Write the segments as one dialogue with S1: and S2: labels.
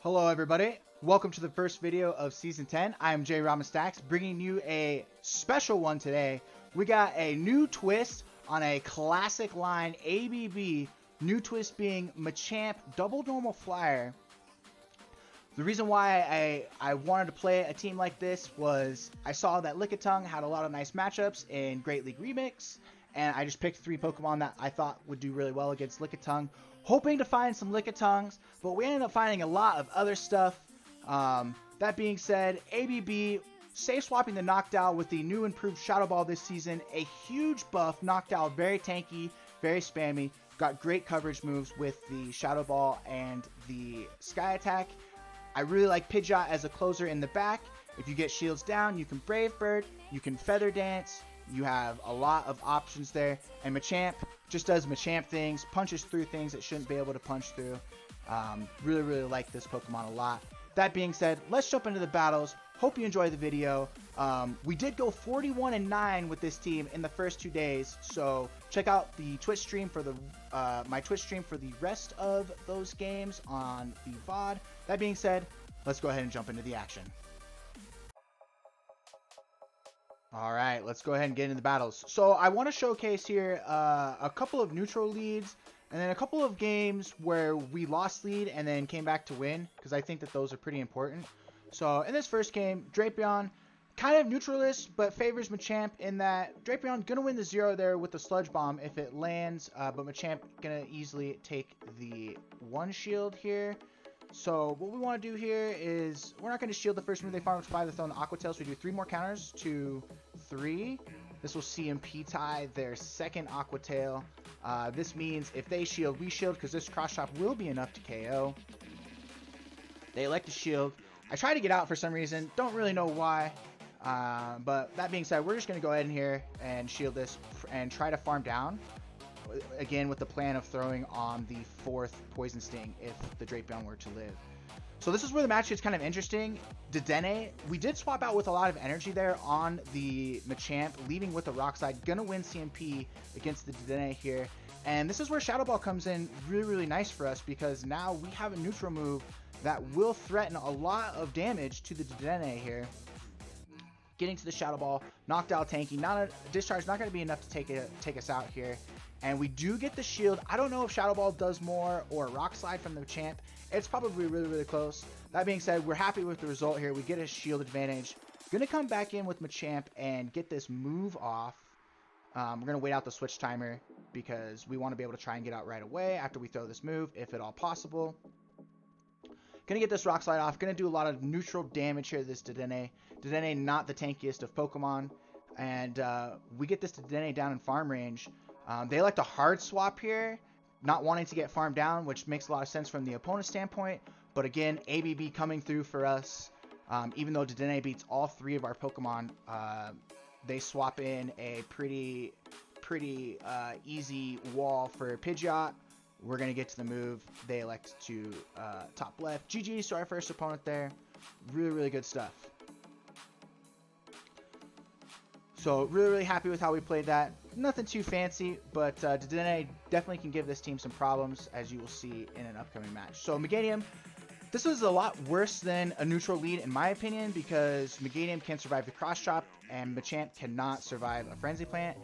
S1: Hello everybody, welcome to the first video of Season 10. I am Jay Ramastax, bringing you a special one today. We got a new twist on a classic line, ABB, new twist being Machamp Double Normal Flyer. The reason why I wanted to play a team like this was I saw that Lickitung had a lot of nice matchups in Great League Remix, and I just picked 3 Pokemon that I thought would do really well against Lickitung, hoping to find some Lickitungs, but we ended up finding a lot of other stuff. That being said, ABB safe swapping the Noctowl with the new improved Shadow Ball this season. A huge buff. Noctowl very tanky, very spammy. Got great coverage moves with the Shadow Ball and the Sky Attack. I really like Pidgeot as a closer in the back. If you get shields down, you can Brave Bird, you can Feather Dance. You have a lot of options there. And Machamp just does Machamp things, punches through things it shouldn't be able to punch through. Really like this Pokemon a lot. That being said, let's jump into the battles. Hope you enjoy the video. We did go 41-9 with this team in the first 2 days, so check out the Twitch stream for the my Twitch stream for the rest of those games on the VOD. That being said, let's go ahead and jump into the action. All right, let's go ahead and get into the battles. So I want to showcase here a couple of neutral leads and then a couple of games where we lost lead and then came back to win, because I think that those are pretty important. So in this first game, Drapion, kind of neutralist, but favors Machamp in that Drapion going to win the 0 there with the Sludge Bomb if it lands, but Machamp going to easily take the 1 shield here. So what we want to do here is we're not going to shield the first move they farm with 5 to throw in the Aqua Tail, so we do 3 more counters, 2, 3. This will CMP tie their second Aqua Tail. This means if they shield, we shield, because this cross chop will be enough to KO. They elect to shield. I try to get out for some reason, don't really know why. But that being said, we're just going to go ahead in here and shield this and try to farm down. Again, with the plan of throwing on the 4th Poison Sting if the Drapion were to live. So this is where the match gets kind of interesting. Dedenne, we did swap out with a lot of energy there on the Machamp, leaving with the Rock Slide. Gonna win CMP against the Dedenne here. And this is where Shadow Ball comes in really nice for us, because now we have a neutral move that will threaten a lot of damage to the Dedenne here. Getting to the Shadow Ball, Noctowl tanky, Discharge not going to be enough to take us out here. And we do get the shield. I don't know if Shadow Ball does more or Rock Slide from the Champ. It's probably really close. That being said, we're happy with the result here. We get a shield advantage. Gonna come back in with Machamp and get this move off. We're gonna wait out the switch timer because we want to be able to try and get out right away after we throw this move, if at all possible. Gonna get this Rock Slide off. Gonna do a lot of neutral damage here to this Dedenne. Dedenne not the tankiest of Pokemon. And we get this Dedenne down in farm range. They elect a hard swap here, not wanting to get farmed down, which makes a lot of sense from the opponent's standpoint. But again, ABB coming through for us. Even though Dedenne beats all 3 of our Pokemon, they swap in a pretty easy wall for Pidgeot. We're going to get to the move. They elect to top left. GG's to our first opponent there. Really good stuff. So really happy with how we played that. Nothing too fancy, but Dedenne definitely can give this team some problems, as you will see in an upcoming match. So Meganium, this was a lot worse than a neutral lead in my opinion, because Meganium can survive the cross chop and Machamp cannot survive a Frenzy Plant.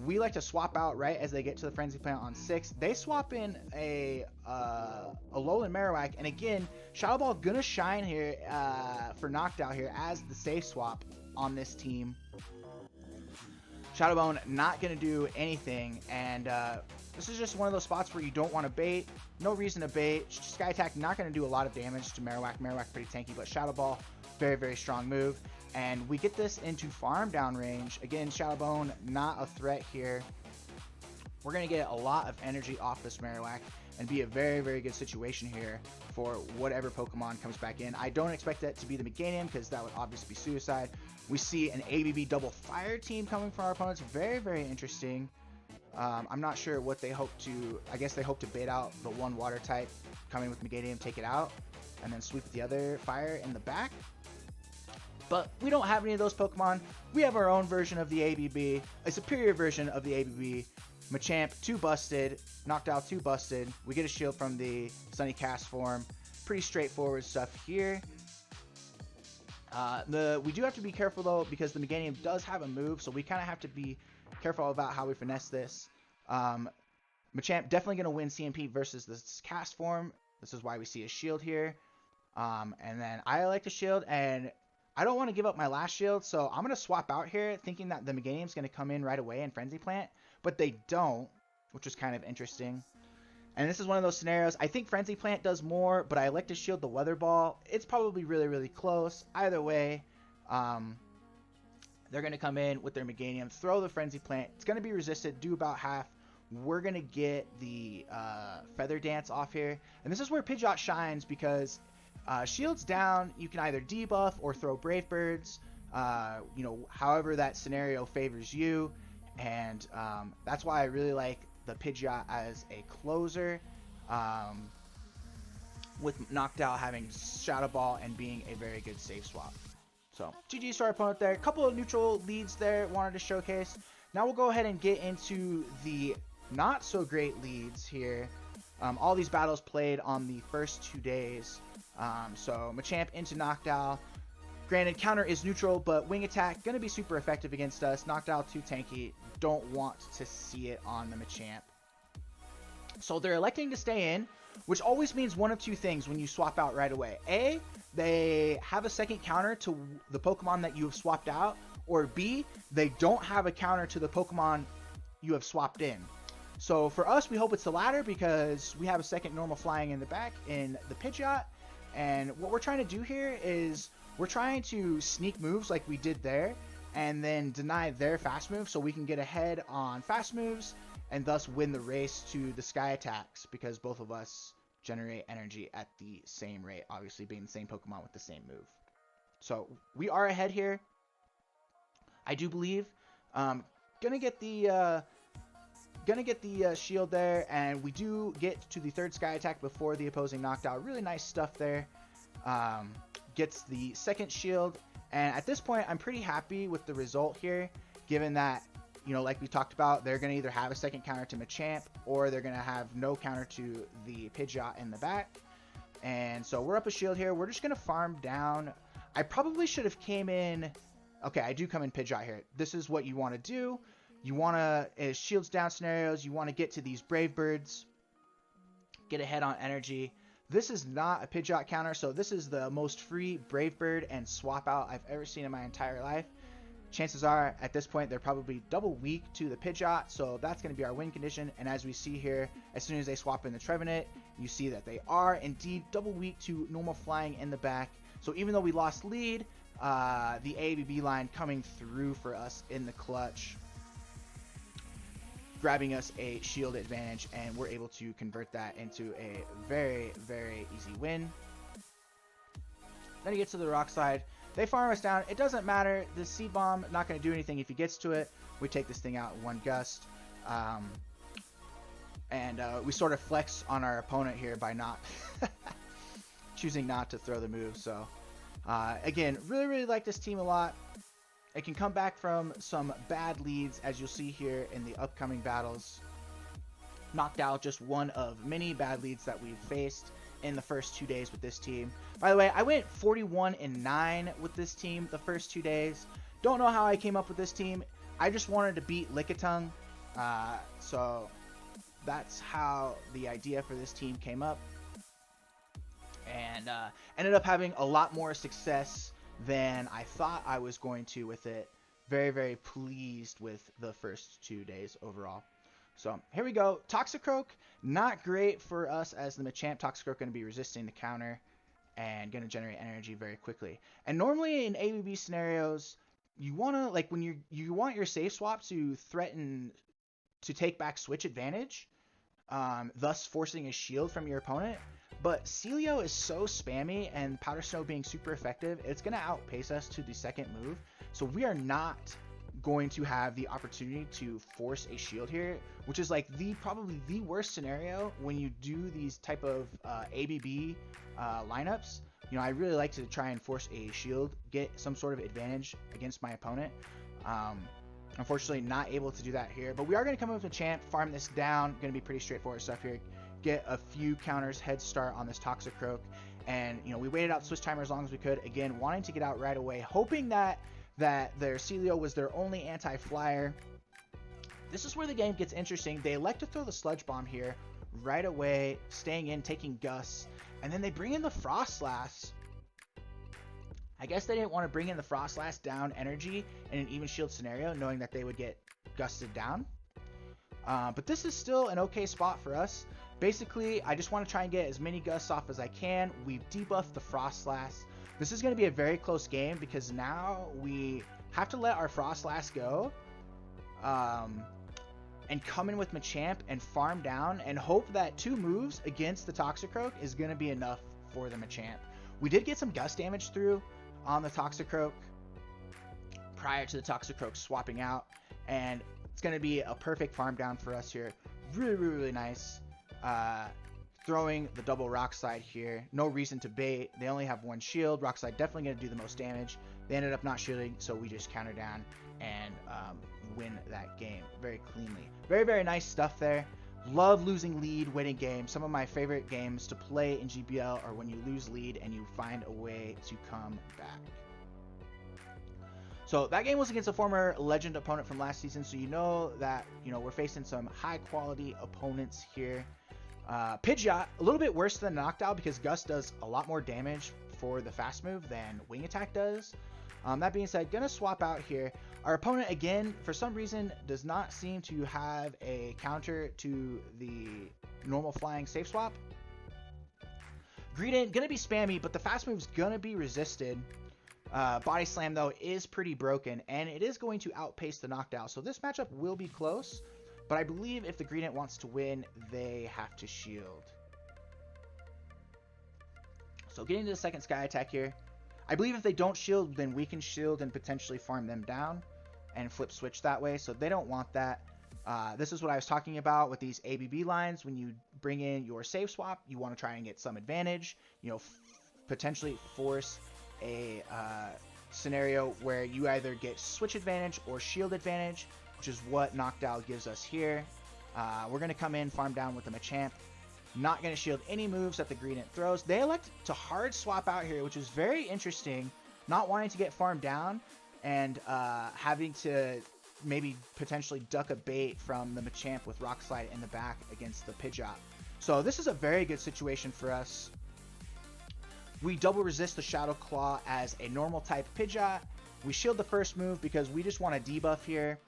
S1: We like to swap out right as they get to the Frenzy Plant on 6. They swap in a Alolan Marowak, and again, Shadow Ball gonna shine here for Noctowl here as the safe swap on this team. Shadow Bone not going to do anything, and this is just one of those spots where you don't want to bait. No reason to bait. Sky Attack not going to do a lot of damage to Marowak. Marowak pretty tanky, but Shadow Ball, very strong move. And we get this into farm down range. Again, Shadow Bone not a threat here. We're going to get a lot of energy off this Marowak and be a very good situation here for whatever Pokemon comes back in. I don't expect that to be the Meganium, because that would obviously be suicide. We see an ABB double fire team coming from our opponents. Very interesting. I'm not sure what they hope to... I guess they hope to bait out the 1 water type coming with Meganium, take it out, and then sweep the other fire in the back. But we don't have any of those Pokemon. We have our own version of the ABB, a superior version of the ABB. Machamp 2 busted, Noctowl 2 busted. We get a shield from the Sunny Cast form. pretty straightforward stuff here. We do have to be careful though, because the Meganium does have a move, so we kind of have to be careful about how we finesse this. Machamp definitely going to win CMP versus this cast form. This is why we see a shield here. And then I like to shield, and I don't want to give up my last shield, so I'm going to swap out here thinking that the Meganium's going to come in right away and Frenzy Plant, but they don't, which is kind of interesting. And this is one of those scenarios. I think Frenzy Plant does more, but I like to shield the Weather Ball. It's probably really, really close. Either way, they're going to come in with their Meganium, throw the Frenzy Plant. It's going to be resisted, do about half. We're going to get the Feather Dance off here. And this is where Pidgeot shines, because shields down, you can either debuff or throw Brave Birds, you know, however that scenario favors you. And that's why I really like the Pidgeot as a closer, with Noctowl having Shadow Ball and being a very good save swap. So GG's to our opponent there. A couple of neutral leads there wanted to showcase. Now we'll go ahead and get into the not so great leads here. All these battles played on the first 2 days. So Machamp into Noctowl. Granted, counter is neutral, but wing attack going to be super effective against us. Noctowl too tanky. Don't want to see it on the Machamp. So they're electing to stay in, which always means one of two things when you swap out right away. A, they have a second counter to the Pokemon that you have swapped out, or B, they don't have a counter to the Pokemon you have swapped in. So for us, we hope it's the latter, because we have a second normal flying in the back in the Pidgeot. And what we're trying to do here is we're trying to sneak moves like we did there, and then deny their fast move so we can get ahead on fast moves and thus win the race to the sky attacks, because both of us generate energy at the same rate, obviously being the same Pokemon with the same move. So we are ahead here, I do believe. Gonna get the shield there, and we do get to the third sky attack before the opposing Noctowl. Really nice stuff there. Gets the second shield, and at this point I'm pretty happy with the result here, given that, you know, like we talked about, they're going to either have a second counter to Machamp, or they're going to have no counter to the Pidgeot in the back. And so we're up a shield here. We're just going to farm down. I probably should have came in. Okay, I do come in Pidgeot here. This is what you want to do. You want to, shields down scenarios, you want to get to these Brave Birds, get ahead on energy. This is not a Pidgeot counter, so this is the most free Brave Bird and swap out I've ever seen in my entire life. Chances are, at this point, they're probably double weak to the Pidgeot, so that's going to be our win condition. And as we see here, as soon as they swap in the Trevenant, you see that they are indeed double weak to normal flying in the back. So even though we lost lead, the ABB line coming through for us in the clutch, grabbing us a shield advantage, and we're able to convert that into a very, very easy win. Then he gets to the rock slide. They farm us down. It doesn't matter. The Seed Bomb not going to do anything if he gets to it. We take this thing out in one gust. And we sort of flex on our opponent here by not choosing not to throw the move. So again, really, really like this team a lot. It can come back from some bad leads, as you'll see here in the upcoming battles. Noctowl, just one of many bad leads that we've faced in the first 2 days with this team. By the way, I went 41-9 with this team the first 2 days. Don't know how I came up with this team. I just wanted to beat Lickitung. So that's how the idea for this team came up. And ended up having a lot more success than I thought I was going to with it. Very, very pleased with the first 2 days overall. So here we go. Toxicroak, not great for us as the Machamp. Toxicroak going to be resisting the counter and going to generate energy very quickly. And normally in ABB scenarios, you want to, like, when you want your save swap to threaten to take back switch advantage, thus forcing a shield from your opponent. But Celio is so spammy, and Powder Snow being super effective, it's going to outpace us to the second move. So we are not going to have the opportunity to force a shield here, which is like probably the worst scenario when you do these type of ABB lineups. You know, I really like to try and force a shield, get some sort of advantage against my opponent. Unfortunately, not able to do that here, but we are going to come up with a Machamp, farm this down. Going to be pretty straightforward stuff here. Get a few counters, head start on this Toxicroak, And, you know, we waited out switch timer as long as we could. Again, wanting to get out right away, hoping that their Celio was their only anti-flyer. This is where the game gets interesting. They elect to throw the Sludge Bomb here right away, staying in, taking Gus, and then they bring in the Frostlass. I guess they didn't want to bring in the Frostlass down energy in an even shield scenario, knowing that they would get gusted down. But this is still an okay spot for us. Basically, I just want to try and get as many gusts off as I can. We've debuffed the Frostlass. This is going to be a very close game because now we have to let our Frostlass go. And come in with Machamp and farm down and hope that 2 moves against the Toxicroak is going to be enough for the Machamp. We did get some gust damage through on the Toxicroak prior to the Toxicroak swapping out, and it's going to be a perfect farm down for us here. Really, really, really nice. Throwing the double Rock Slide here. No reason to bait. They only have 1 shield. Rock Slide definitely going to do the most damage. They ended up not shielding, so we just counter down and win that game very cleanly. Very, very nice stuff there. Love losing lead, winning games. Some of my favorite games to play in GBL are when you lose lead and you find a way to come back. So that game was against a former legend opponent from last season, so you know that, you know, we're facing some high quality opponents here. Pidgeot, a little bit worse than Noctowl because Gust does a lot more damage for the fast move than Wing Attack does. That being said, gonna swap out here. Our opponent, again, for some reason, does not seem to have a counter to the normal flying safe swap. Greedent, gonna be spammy, but the fast move's gonna be resisted. Body Slam, though, is pretty broken, and it is going to outpace the Noctowl. So this matchup will be close, but I believe if the Greedent wants to win, they have to shield. So getting to the second Sky Attack here. I believe if they don't shield, then we can shield and potentially farm them down and flip switch that way. So they don't want that. This is what I was talking about with these ABB lines. When you bring in your save swap, you want to try and get some advantage. You know, potentially force a scenario where you either get switch advantage or shield advantage, which is what Noctowl gives us here. We're going to come in, farm down with the Machamp. Not going to shield any moves that the Greedent throws. They elect to hard swap out here, which is very interesting. Not wanting to get farmed down and having to maybe potentially duck a bait from the Machamp with Rock Slide in the back against the Pidgeot. So this is a very good situation for us. We double resist the Shadow Claw as a normal type Pidgeot. We shield the first move because we just want to debuff here.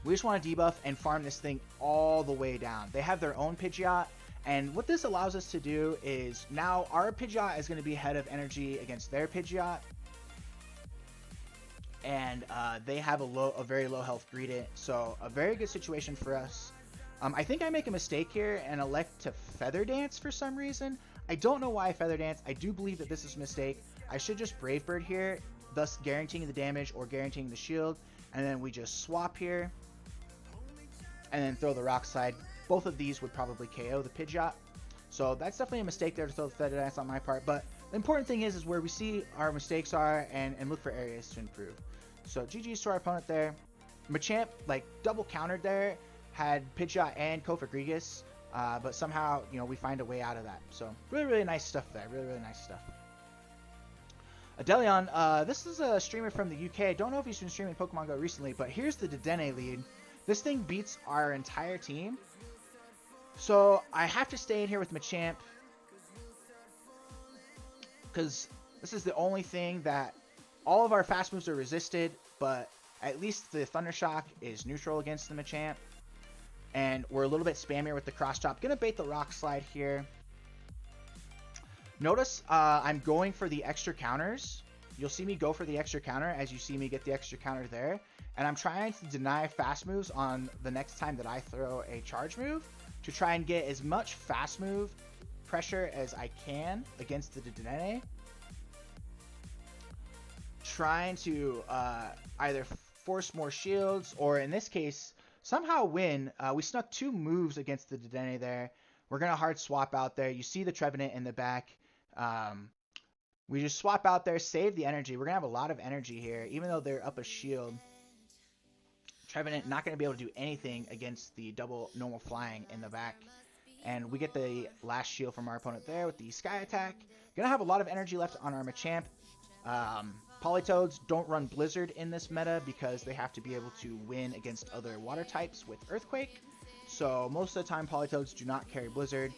S1: We just want to debuff and farm this thing all the way down. They have their own Pidgeot, and what this allows us to do is now our Pidgeot is going to be ahead of energy against their Pidgeot, and they have a very low health Greedent, so a very good situation for us. I think I make a mistake here and elect to Feather Dance for some reason. I don't know why I Feather Dance. I do believe that this is a mistake. I should just Brave Bird here, thus guaranteeing the damage or guaranteeing the shield, and then we just swap here. And then throw the Rock Slide. Both of these would probably KO the Pidgeot. So that's definitely a mistake there to throw the Feather Dance on my part. But the important thing is where we see our mistakes are and look for areas to improve. So GG's to our opponent there. Machamp, like, double countered there. Had Pidgeot and Kofagrigus. But somehow, you know, we find a way out of that. So really, really nice stuff there. Really, really nice stuff. Adelion, this is a streamer from the UK. I don't know if he's been streaming Pokemon Go recently, but here's the Dedenne lead. This thing beats our entire team. So I have to stay in here with Machamp, because this is the only thing that all of our fast moves are resisted, but at least the Thunder Shock is neutral against the Machamp. And we're a little bit spammier with the Cross Chop. Gonna bait the Rock Slide here. Notice I'm going for the extra counters. You'll see me go for the extra counter as you see me get the extra counter there. And I'm trying to deny fast moves on the next time that I throw a charge move to try and get as much fast move pressure as I can against the Dedenne. Trying to either force more shields or, in this case, somehow win. We snuck 2 moves against the Dedenne there. We're going to hard swap out there. You see the Trevenant in the back. We just swap out there, save the energy. We're going to have a lot of energy here, even though they're up a shield. Trevenant not going to be able to do anything against the double normal flying in the back. And we get the last shield from our opponent there with the Sky Attack. Gonna have a lot of energy left on our Machamp. Politoads don't run Blizzard in this meta because they have to be able to win against other water types with Earthquake. So most of the time Politoads do not carry Blizzard.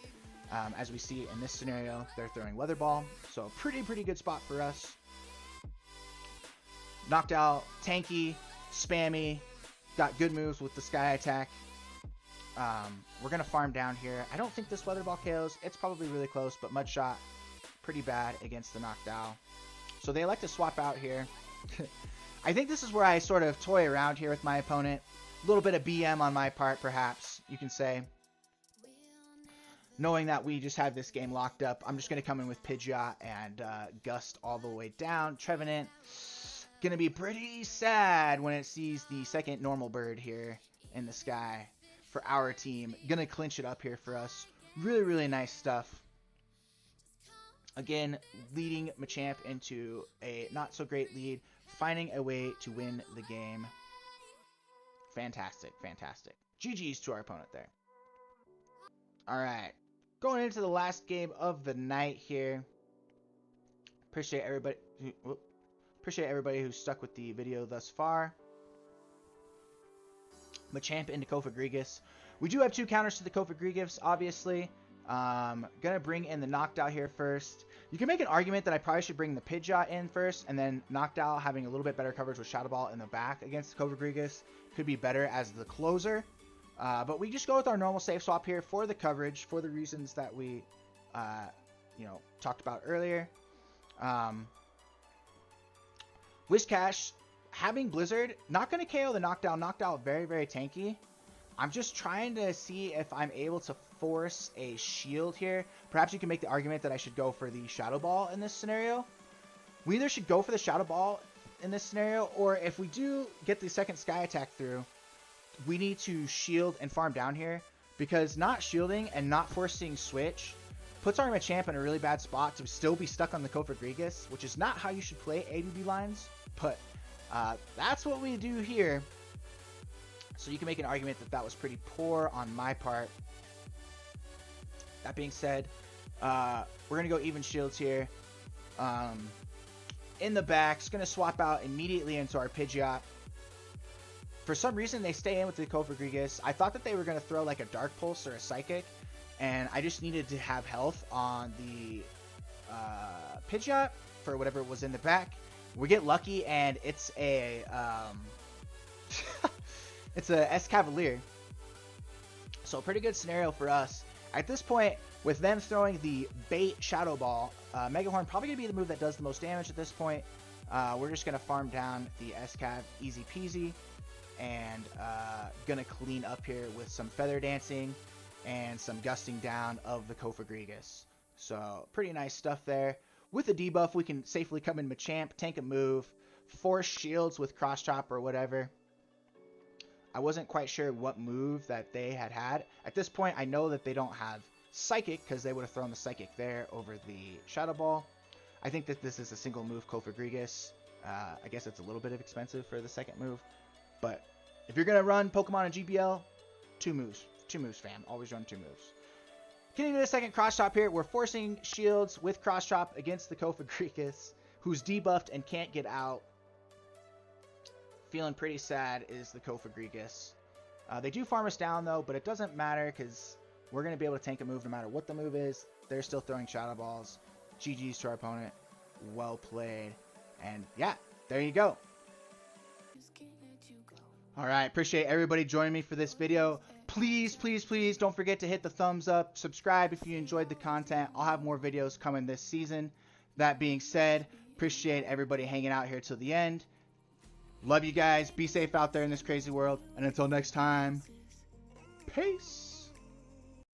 S1: As we see in this scenario, they're throwing Weather Ball. So pretty good spot for us. Noctowl, tanky, spammy, got good moves with the Sky Attack. We're going to farm down here. I don't think this Weather Ball KOs. It's probably really close, but Mudshot, pretty bad against the Noctowl. So they like to swap out here. I think this is where I sort of toy around here with my opponent. A little bit of BM on my part, perhaps, you can say. Knowing that we just have this game locked up, I'm just going to come in with Pidgeot and Gust all the way down. Trevenant, going to be pretty sad when it sees the second normal bird here in the sky for our team. Going to clinch it up here for us. Really nice stuff. Again, leading Machamp into a not so great lead, finding a way to win the game. Fantastic. GG's to our opponent there. Alright, going into the last game of the night here. Appreciate everybody who stuck with the video thus far. Machamp into Kofagrigus. We do have two counters to the Kofagrigus, obviously. Gonna bring in the Noctowl here first. You can make an argument that I probably should bring the Pidgeot in first, and then Noctowl having a little bit better coverage with Shadow Ball in the back against the Kofagrigus could be better as the closer. But we just go with our normal safe swap here for the coverage, for the reasons that we, talked about earlier. Whiscash, having Blizzard, not going to KO the Noctowl. Noctowl very tanky. I'm just trying to see if I'm able to force a shield here. Perhaps you can make the argument that I should go for the Shadow Ball in this scenario. We either should go for the Shadow Ball in this scenario, or if we do get the second Sky Attack through, we need to shield and farm down here, because not shielding and not forcing switch puts our Machamp in a really bad spot to still be stuck on the Kofagrigus, which is not how you should play ABB lines, but that's what we do here. So you can make an argument that that was pretty poor on my part. That being said, we're going to go even shields here. In the back, it's going to swap out immediately into our Pidgeot. For some reason, they stay in with the Kofagrigus. I thought that they were going to throw like a Dark Pulse or a Psychic, and I just needed to have health on the Pidgeot for whatever was in the back. We get lucky, and it's a it's a Escavalier. So a pretty good scenario for us. At this point, with them throwing the bait Shadow Ball, Mega Horn probably going to be the move that does the most damage at this point. We're just going to farm down the Escav easy peasy. And gonna clean up here with some Feather Dancing and some Gusting down of the Kofagrigus. So pretty nice stuff there. With the debuff, we can safely come in Machamp, tank a move, force shields with Cross Chop or whatever. I wasn't quite sure what move that they had. At this point, I know that they don't have Psychic, because they would have thrown the Psychic there over the Shadow Ball. I think that this is a single move Kofagrigus. I guess it's a little bit expensive for the second move. But if you're going to run Pokemon in GBL, two moves. Two moves, fam. Always run two moves. Getting to the second Cross Chop here. We're forcing shields with Cross Chop against the Kofagrigus, who's debuffed and can't get out. Feeling pretty sad is the Kofagrigus. They do farm us down, though, but it doesn't matter because we're going to be able to tank a move no matter what the move is. They're still throwing Shadow Balls. GG's to our opponent. Well played. And yeah, there you go. Alright, appreciate everybody joining me for this video. Please don't forget to hit the thumbs up. Subscribe if you enjoyed the content. I'll have more videos coming this season. That being said, appreciate everybody hanging out here till the end. Love you guys. Be safe out there in this crazy world. And until next time, peace.